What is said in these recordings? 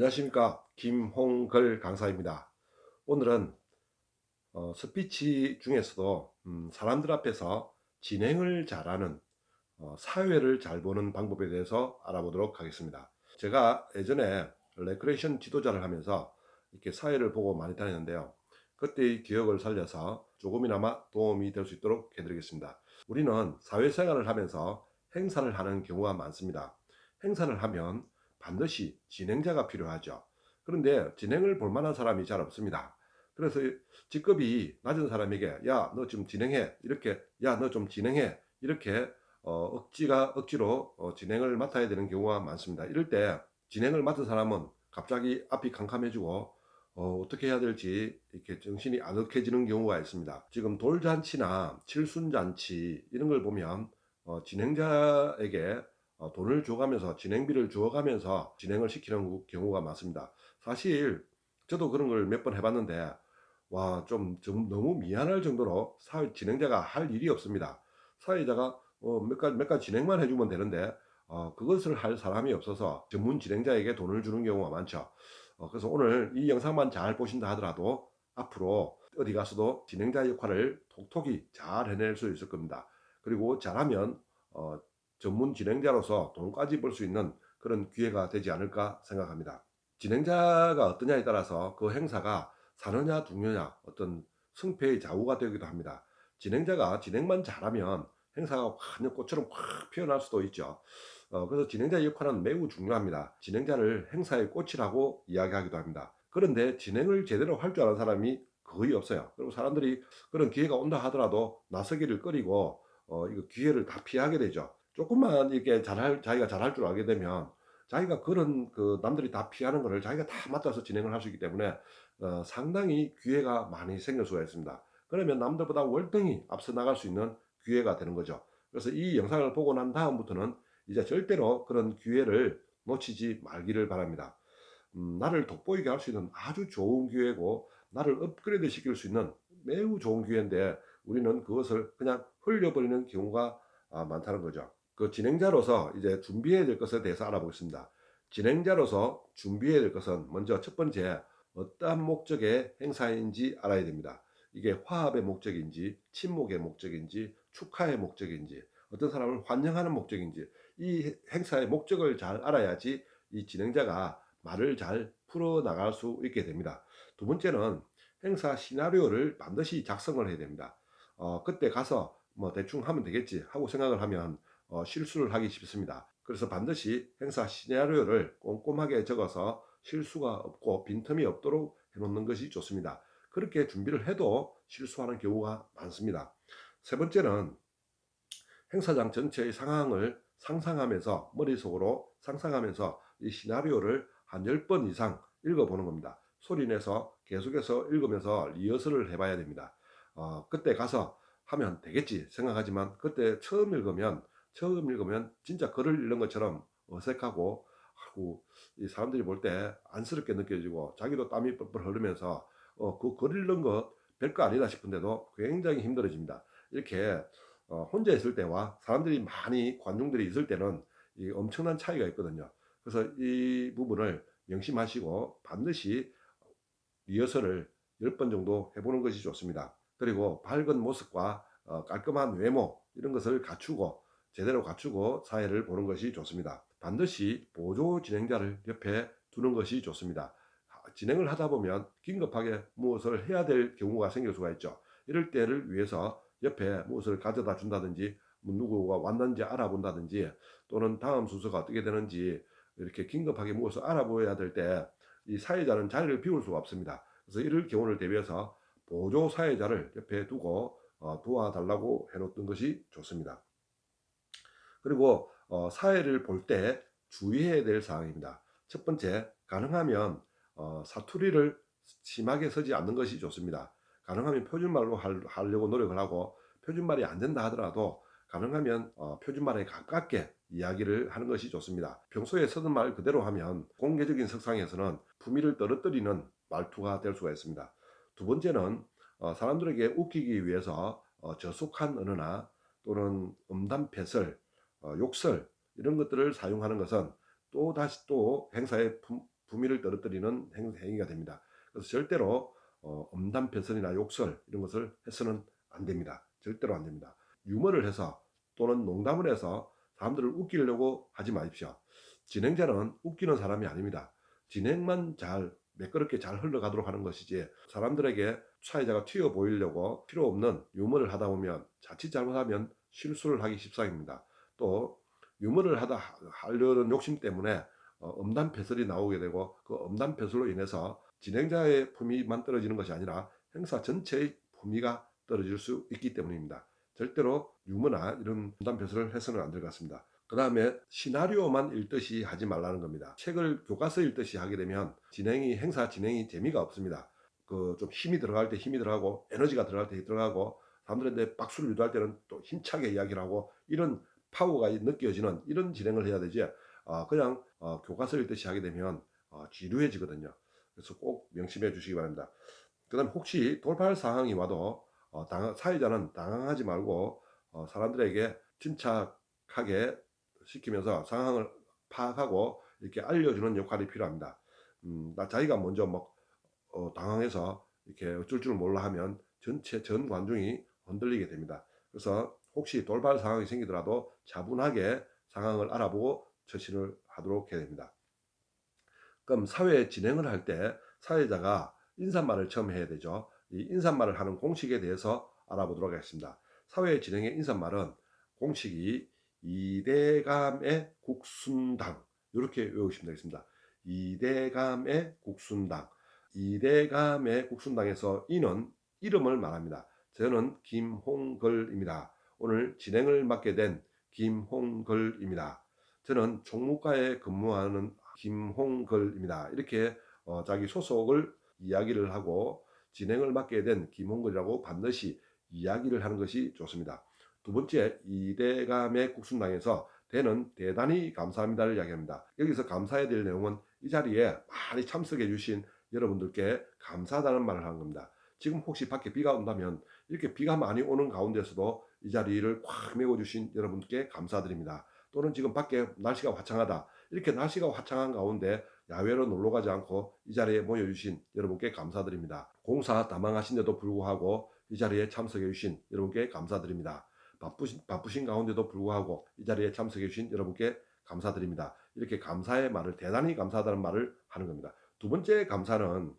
안녕하십니까, 김홍걸 강사입니다. 오늘은 스피치 중에서도 사람들 앞에서 진행을 잘하는, 사회를 잘 보는 방법에 대해서 알아보도록 하겠습니다. 제가 예전에 레크레이션 지도자를 하면서 이렇게 사회를 보고 많이 다녔는데요. 그때의 기억을 살려서 조금이나마 도움이 될 수 있도록 해드리겠습니다. 우리는 사회생활을 하면서 행사를 하는 경우가 많습니다. 행사를 하면 반드시 진행자가 필요하죠. 그런데 진행을 볼 만한 사람이 잘 없습니다. 그래서 직급이 낮은 사람에게 야 너 좀 진행해, 이렇게 야 너 좀 진행해, 이렇게 억지로 진행을 맡아야 되는 경우가 많습니다. 이럴 때 진행을 맡은 사람은 갑자기 앞이 캄캄해지고 어떻게 해야 될지 이렇게 정신이 아득해지는 경우가 있습니다. 지금 돌잔치나 칠순잔치 이런 걸 보면 진행자에게 돈을 줘가면서 진행비를 주어가면서 진행을 시키는 경우가 많습니다. 사실 저도 그런 걸 몇 번 해봤는데 와, 좀 너무 미안할 정도로 사회 진행자가 할 일이 없습니다. 사회자가 몇 가지 진행만 해주면 되는데 그것을 할 사람이 없어서 전문 진행자에게 돈을 주는 경우가 많죠. 그래서 오늘 이 영상만 잘 보신다 하더라도 앞으로 어디 가서도 진행자 역할을 톡톡히 잘 해낼 수 있을 겁니다. 그리고 잘하면 전문 진행자로서 돈까지 벌 수 있는 그런 기회가 되지 않을까 생각합니다. 진행자가 어떠냐에 따라서 그 행사가 사느냐 죽느냐 어떤 승패의 좌우가 되기도 합니다. 진행자가 진행만 잘하면 행사가 완전 꽃처럼 확 피어날 수도 있죠. 그래서 진행자의 역할은 매우 중요합니다. 진행자를 행사의 꽃이라고 이야기하기도 합니다. 그런데 진행을 제대로 할 줄 아는 사람이 거의 없어요. 그리고 사람들이 그런 기회가 온다 하더라도 나서기를 꺼리고 이거 기회를 다 피하게 되죠. 조금만 이렇게 자기가 잘할 줄 알게 되면 자기가 그런 남들이 다 피하는 거를 자기가 다 맡아서 진행을 할 수 있기 때문에 상당히 기회가 많이 생길 수가 있습니다. 그러면 남들보다 월등히 앞서 나갈 수 있는 기회가 되는 거죠. 그래서 이 영상을 보고 난 다음부터는 이제 절대로 그런 기회를 놓치지 말기를 바랍니다. 나를 돋보이게 할 수 있는 아주 좋은 기회고 나를 업그레이드 시킬 수 있는 매우 좋은 기회인데 우리는 그것을 그냥 흘려버리는 경우가 많다는 거죠. 그 진행자로서 이제 준비해야 될 것에 대해서 알아보겠습니다. 진행자로서 준비해야 될 것은 먼저 첫 번째, 어떠한 목적의 행사인지 알아야 됩니다. 이게 화합의 목적인지 친목의 목적인지 축하의 목적인지 어떤 사람을 환영하는 목적인지 이 행사의 목적을 잘 알아야지 이 진행자가 말을 잘 풀어나갈 수 있게 됩니다. 두 번째는 행사 시나리오를 반드시 작성을 해야 됩니다. 그때 가서 뭐 대충 하면 되겠지 하고 생각을 하면 실수를 하기 쉽습니다. 그래서 반드시 행사 시나리오를 꼼꼼하게 적어서 실수가 없고 빈틈이 없도록 해놓는 것이 좋습니다. 그렇게 준비를 해도 실수하는 경우가 많습니다. 세 번째는 행사장 전체의 상황을 상상하면서 머릿속으로 상상하면서 이 시나리오를 한 10번 이상 읽어보는 겁니다. 소리내서 계속해서 읽으면서 리허설을 해봐야 됩니다. 그때 가서 하면 되겠지 생각하지만 그때 처음 읽으면 진짜 글을 읽는 것처럼 어색하고 하고 이 사람들이 볼 때 안쓰럽게 느껴지고 자기도 땀이 뻘뻘 흐르면서 그 글 읽는 것 별거 아니다 싶은데도 굉장히 힘들어집니다. 이렇게 혼자 있을 때와 사람들이 많이 관중들이 있을 때는 이 엄청난 차이가 있거든요. 그래서 이 부분을 명심하시고 반드시 리허설을 10번 정도 해보는 것이 좋습니다. 그리고 밝은 모습과 깔끔한 외모 이런 것을 제대로 갖추고 사회를 보는 것이 좋습니다. 반드시 보조 진행자를 옆에 두는 것이 좋습니다. 진행을 하다 보면 긴급하게 무엇을 해야 될 경우가 생길 수가 있죠. 이럴 때를 위해서 옆에 무엇을 가져다 준다든지 누구가 왔는지 알아본다든지 또는 다음 순서가 어떻게 되는지 이렇게 긴급하게 무엇을 알아보아야 될 때 이 사회자는 자리를 비울 수가 없습니다. 그래서 이럴 경우를 대비해서 보조 사회자를 옆에 두고 도와달라고 해놓던 것이 좋습니다. 그리고 사회를 볼 때 주의해야 될 사항입니다. 첫 번째, 가능하면 사투리를 심하게 쓰지 않는 것이 좋습니다. 가능하면 표준말로 하려고 노력을 하고 표준말이 안 된다 하더라도 가능하면 표준말에 가깝게 이야기를 하는 것이 좋습니다. 평소에 쓰던 말 그대로 하면 공개적인 석상에서는 품위를 떨어뜨리는 말투가 될 수가 있습니다. 두 번째는 사람들에게 웃기기 위해서 저속한 언어나 또는 음담패설, 욕설 이런 것들을 사용하는 것은 또 다시 또 행사의 품위를 떨어뜨리는 행위가 됩니다. 그래서 절대로 엄단패설이나 욕설 이런 것을 해서는 안 됩니다. 절대로 안 됩니다. 유머를 해서 또는 농담을 해서 사람들을 웃기려고 하지 마십시오. 진행자는 웃기는 사람이 아닙니다. 진행만 잘 매끄럽게 잘 흘러가도록 하는 것이지, 사람들에게 사회자가 튀어 보이려고 필요 없는 유머를 하다 보면 자칫 잘못하면 실수를 하기 십상입니다. 또 유머를 하려는 욕심 때문에 엄단패설이 나오게 되고, 그 엄단패설로 인해서 진행자의 품위만 떨어지는 것이 아니라 행사 전체의 품위가 떨어질 수 있기 때문입니다. 절대로 유머나 이런 엄단패설을 해서는 안 될 것 같습니다. 그 다음에 시나리오만 읽듯이 하지 말라는 겁니다. 책을 교과서 읽듯이 하게 되면 행사 진행이 재미가 없습니다. 그 좀 힘이 들어갈 때 힘이 들어가고, 에너지가 들어갈 때 들어가고, 사람들한테 박수를 유도할 때는 또 힘차게 이야기를 하고, 이런 파워가 느껴지는 이런 진행을 해야 되지, 그냥 교과서 읽듯이 하게 되면 지루해지거든요. 그래서 꼭 명심해 주시기 바랍니다. 그 다음에 혹시 돌발 상황이 와도 사회자는 당황하지 말고 사람들에게 침착하게 시키면서 상황을 파악하고 이렇게 알려주는 역할이 필요합니다. 자기가 먼저 당황해서 이렇게 어쩔 줄 몰라 하면 전 관중이 흔들리게 됩니다. 그래서 혹시 돌발 상황이 생기더라도 차분하게 상황을 알아보고 처신을 하도록 해야 됩니다. 그럼 사회 진행을 할 때 사회자가 인사말을 처음 해야 되죠. 이 인사말을 하는 공식에 대해서 알아보도록 하겠습니다. 사회 진행의 인사말은 공식이 이대감의 국순당, 이렇게 외우시면 되겠습니다. 이대감의 국순당. 이대감의 국순당에서 이는 이름을 말합니다. 저는 김홍걸입니다. 오늘 진행을 맡게 된 김홍걸입니다. 저는 총무과에 근무하는 김홍걸입니다. 이렇게 자기 소속을 이야기를 하고 진행을 맡게 된 김홍걸이라고 반드시 이야기를 하는 것이 좋습니다. 두 번째, 이대감의 국순당에서 대는 대단히 감사합니다를 이야기합니다. 여기서 감사해야 될 내용은 이 자리에 많이 참석해 주신 여러분들께 감사하다는 말을 하는 겁니다. 지금 혹시 밖에 비가 온다면 이렇게 비가 많이 오는 가운데서도 이 자리를 꽉 메워주신 여러분께 감사드립니다. 또는 지금 밖에 날씨가 화창하다, 이렇게 날씨가 화창한 가운데 야외로 놀러 가지 않고 이 자리에 모여주신 여러분께 감사드립니다. 공사 다망하신데도 불구하고 이 자리에 참석해 주신 여러분께 감사드립니다. 바쁘신 가운데도 불구하고 이 자리에 참석해 주신 여러분께 감사드립니다. 이렇게 감사의 말을, 대단히 감사하다는 말을 하는 겁니다. 두 번째 감사는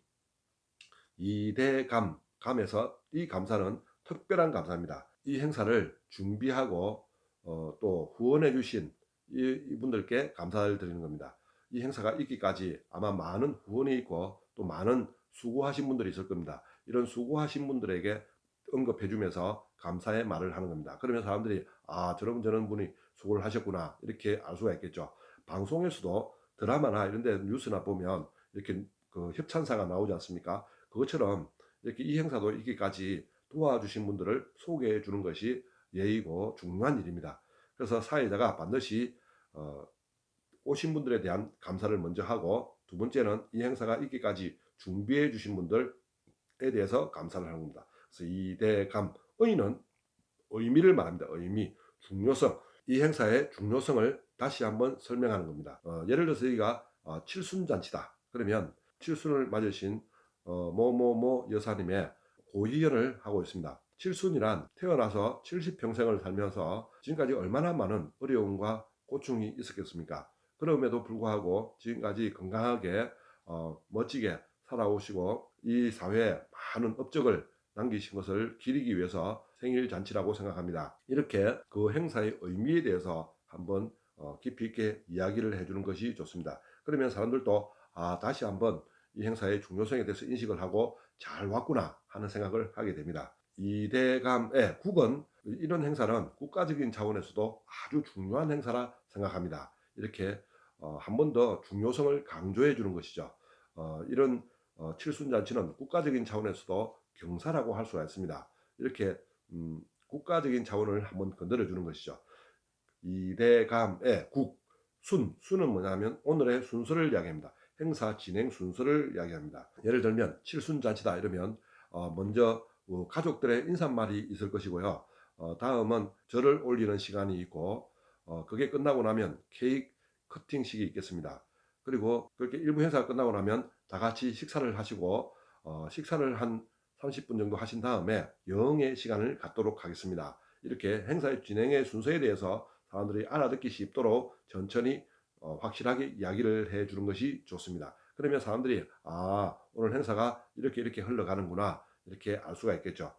감에서 이 감사는 특별한 감사입니다. 이 행사를 준비하고 또 후원해 주신 이분들께 감사를 드리는 겁니다. 이 행사가 있기까지 아마 많은 후원이 있고 또 많은 수고하신 분들이 있을 겁니다. 이런 수고하신 분들에게 언급해 주면서 감사의 말을 하는 겁니다. 그러면 사람들이 저런 분이 수고를 하셨구나, 이렇게 알 수가 있겠죠. 방송에서도 드라마나 이런 데 뉴스나 보면 이렇게 그 협찬사가 나오지 않습니까? 그것처럼 이렇게 이 행사도 있기까지 도와주신 분들을 소개해 주는 것이 예의고 중요한 일입니다. 그래서 사회자가 반드시 오신 분들에 대한 감사를 먼저 하고, 두 번째는 이 행사가 있기까지 준비해 주신 분들에 대해서 감사를 하는 겁니다. 그래서 이대감, 의는 의미를 말합니다. 의미, 중요성. 이 행사의 중요성을 다시 한번 설명하는 겁니다. 예를 들어서 여기가 칠순잔치다. 그러면 칠순을 맞으신 뭐뭐뭐 여사님의 고희연을 하고 있습니다. 칠순이란 태어나서 70평생을 살면서 지금까지 얼마나 많은 어려움과 고충이 있었겠습니까? 그럼에도 불구하고 지금까지 건강하게 멋지게 살아오시고 이 사회에 많은 업적을 남기신 것을 기리기 위해서 생일잔치라고 생각합니다. 이렇게 그 행사의 의미에 대해서 한번 깊이 있게 이야기를 해주는 것이 좋습니다. 그러면 사람들도 다시 한번 이 행사의 중요성에 대해서 인식을 하고 잘 왔구나 하는 생각을 하게 됩니다. 이대감의 국은, 이런 행사는 국가적인 차원에서도 아주 중요한 행사라 생각합니다. 이렇게 한 번 더 중요성을 강조해 주는 것이죠. 이런 칠순잔치는 국가적인 차원에서도 경사라고 할 수가 있습니다. 이렇게 국가적인 차원을 한번 건드려 주는 것이죠. 이대감의 순은 뭐냐면 오늘의 순서를 이야기합니다. 행사 진행 순서를 이야기합니다. 예를 들면 칠순잔치다 이러면 먼저 가족들의 인사말이 있을 것이고요. 다음은 절을 올리는 시간이 있고, 그게 끝나고 나면 케이크 커팅식이 있겠습니다. 그리고 그렇게 일부 행사가 끝나고 나면 다 같이 식사를 하시고 식사를 한 30분 정도 하신 다음에 여흥의 시간을 갖도록 하겠습니다. 이렇게 행사의 진행의 순서에 대해서 사람들이 알아듣기 쉽도록 천천히 확실하게 이야기를 해 주는 것이 좋습니다. 그러면 사람들이 오늘 행사가 이렇게 흘러가는구나 이렇게 알 수가 있겠죠.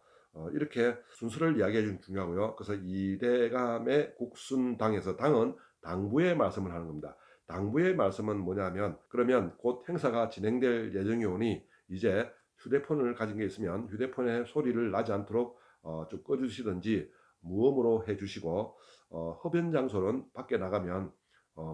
이렇게 순서를 이야기해 주는 게 중요하고요. 그래서 이대감의 국순당에서 당은 당부의 말씀을 하는 겁니다. 당부의 말씀은 뭐냐면 그러면 곧 행사가 진행될 예정이 오니 이제 휴대폰을 가진 게 있으면 휴대폰의 소리를 나지 않도록 좀 꺼주시든지 무음으로 해주시고 흡연 장소는 밖에 나가면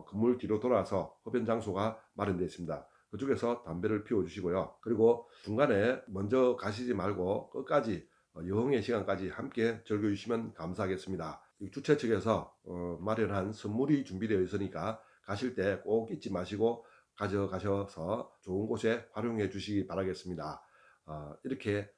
건물 뒤로 돌아서 흡연 장소가 마련되어 있습니다. 그쪽에서 담배를 피워 주시고요. 그리고 중간에 먼저 가시지 말고 끝까지 여흥의 시간까지 함께 즐겨주시면 감사하겠습니다. 주최 측에서 마련한 선물이 준비되어 있으니까 가실 때 꼭 잊지 마시고 가져가셔서 좋은 곳에 활용해 주시기 바라겠습니다. 이렇게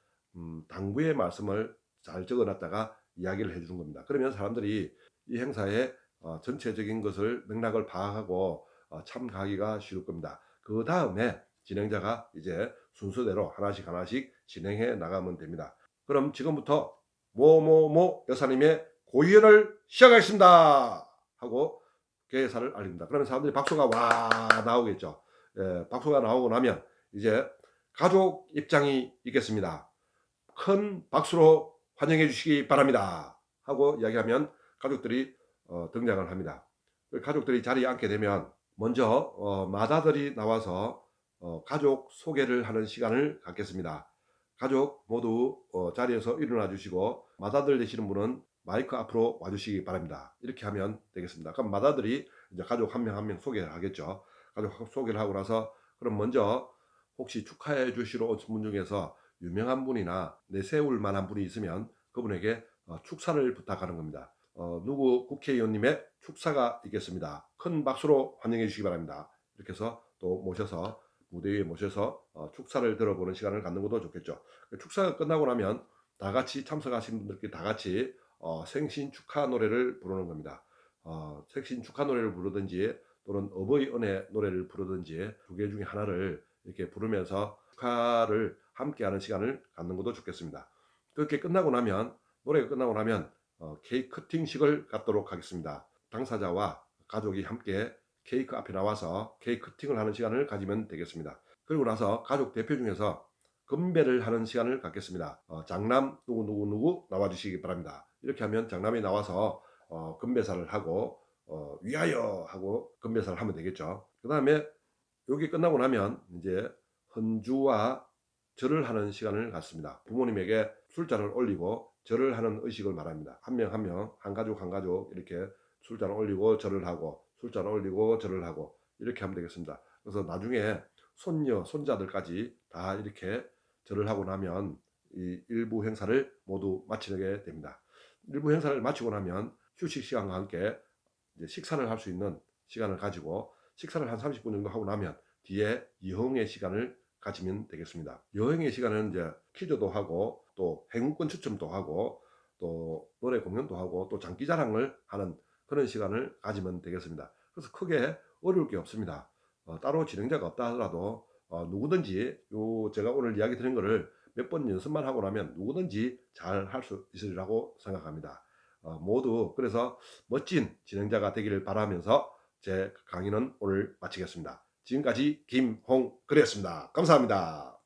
당부의 말씀을 잘 적어놨다가 이야기를 해주는 겁니다. 그러면 사람들이 이 행사의 전체적인 것을 맥락을 파악하고 참가하기가 쉬울 겁니다. 그 다음에 진행자가 이제 순서대로 하나씩 진행해 나가면 됩니다. 그럼 지금부터 뭐뭐뭐 여사님의 고연을 시작하겠습니다 하고 개사를 알립니다. 그러면 사람들이 박수가 와 나오겠죠. 박수가 나오고 나면 이제 가족 입장이 있겠습니다. 큰 박수로 환영해 주시기 바랍니다 하고 이야기하면 가족들이 등장을 합니다. 가족들이 자리에 앉게 되면 먼저 마다들이 나와서 가족 소개를 하는 시간을 갖겠습니다. 가족 모두 자리에서 일어나 주시고 마다들 되시는 분은 마이크 앞으로 와주시기 바랍니다. 이렇게 하면 되겠습니다. 그럼 마다들이 이제 가족 한 명 한 명 소개를 하겠죠. 가족 소개를 하고 나서 그럼 먼저 혹시 축하해 주시러 오신 분 중에서 유명한 분이나 내세울 만한 분이 있으면 그분에게 축사를 부탁하는 겁니다. 누구 국회의원님의 축사가 있겠습니다. 큰 박수로 환영해 주시기 바랍니다. 이렇게 해서 또 모셔서 무대 위에 모셔서 축사를 들어보는 시간을 갖는 것도 좋겠죠. 축사가 끝나고 나면 다 같이 참석하신 분들끼리 다 같이 생신 축하 노래를 부르는 겁니다. 생신 축하 노래를 부르든지 또는 어버이 은혜 노래를 부르든지 두 개 중에 하나를 이렇게 부르면서 축하를 함께하는 시간을 갖는 것도 좋겠습니다. 그렇게 끝나고 나면 노래가 끝나고 나면 케이크 커팅식을 갖도록 하겠습니다. 당사자와 가족이 함께 케이크 앞에 나와서 케이크 커팅을 하는 시간을 가지면 되겠습니다. 그리고 나서 가족 대표 중에서 건배를 하는 시간을 갖겠습니다. 장남 누구 나와주시기 바랍니다. 이렇게 하면 장남이 나와서 건배사를 하고 위하여 하고 건배사를 하면 되겠죠. 그 다음에 여기 끝나고 나면 이제 헌주와 절을 하는 시간을 갖습니다. 부모님에게 술잔을 올리고 절을 하는 의식을 말합니다. 한 명 한 명, 한 가족 이렇게 술잔을 올리고 절을 하고 술잔을 올리고 절을 하고 이렇게 하면 되겠습니다. 그래서 나중에 손녀, 손자들까지 다 이렇게 절을 하고 나면 이 일부 행사를 모두 마치게 됩니다. 일부 행사를 마치고 나면 휴식 시간과 함께 이제 식사를 할 수 있는 시간을 가지고 식사를 한 30분 정도 하고 나면 뒤에 여흥의 시간을 가지면 되겠습니다. 여행의 시간은 이제 퀴즈도 하고 또 행운권 추첨도 하고 또 노래 공연도 하고 또 장기자랑을 하는 그런 시간을 가지면 되겠습니다. 그래서 크게 어려울 게 없습니다. 따로 진행자가 없다 하더라도 누구든지 제가 오늘 이야기 드린 거를 몇 번 연습만 하고 나면 누구든지 잘 할 수 있으리라고 생각합니다. 모두 그래서 멋진 진행자가 되기를 바라면서 제 강의는 오늘 마치겠습니다. 지금까지 김홍글이었습니다. 감사합니다.